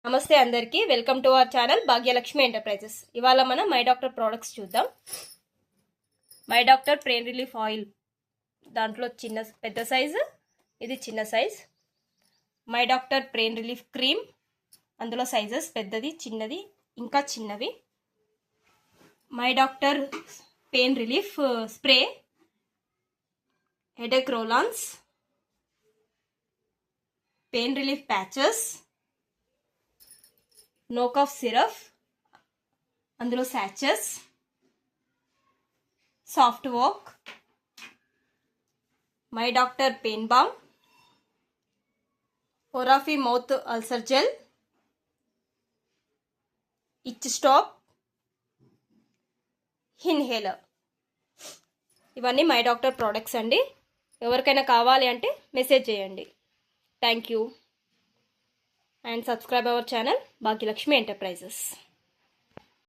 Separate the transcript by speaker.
Speaker 1: నమస్తే అందరికీ, welcome to our channel Bhagyalakshmi enterprises. ఇవాళ మనం మై డాక్టర్ ప్రోడక్ట్స్ చూద్దాం. My doctor pain relief oil, దాంట్లో పెద్ద సైజు, ఇది చిన్న size. My doctor pain relief cream, అందులో సైజెస్ పెద్దది, చిన్నది, ఇంకా చిన్నవి. My doctor pain relief spray, headache rollons, pain relief patches, no cough syrup, అందులో సాచెస్, సాఫ్ట్ వాక్, మై డాక్టర్ పెయిన్ బామ్, ఓరాఫీ mouth ulcer gel, itch stop, inhaler. ఇవన్నీ మై డాక్టర్ ప్రోడక్ట్స్ అండి. ఎవరికైనా కావాలి అంటే మెసేజ్ చేయండి. Thank you and subscribe our channel Bhagyalakshmi Enterprises.